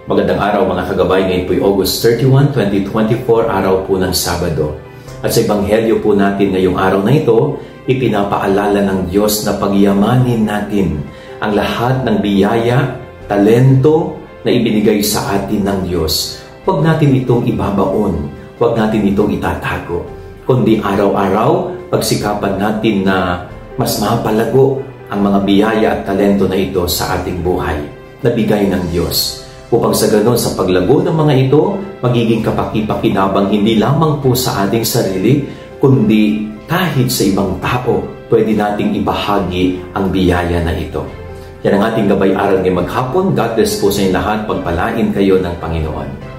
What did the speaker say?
Magandang araw mga kagabay, ngayon po'y August 31, 2024, araw po ng Sabado. At sa Ebanghelyo po natin ngayong araw na ito, ipinapaalala ng Diyos na pagyamanin natin ang lahat ng biyaya, talento na ibinigay sa atin ng Diyos. Huwag natin itong ibabaon, huwag natin itong itatago, kundi araw-araw pagsikapan natin na mas mapalago ang mga biyaya at talento na ito sa ating buhay na bigay ng Diyos. Upang sa ganon, sa paglago ng mga ito, magiging kapaki-pakinabang hindi lamang po sa ating sarili, kundi kahit sa ibang tao, pwede nating ibahagi ang biyaya na ito. Yan ang ating gabay-aral ngayong maghapon. God bless po sa inyo lahat. Pagpalain kayo ng Panginoon.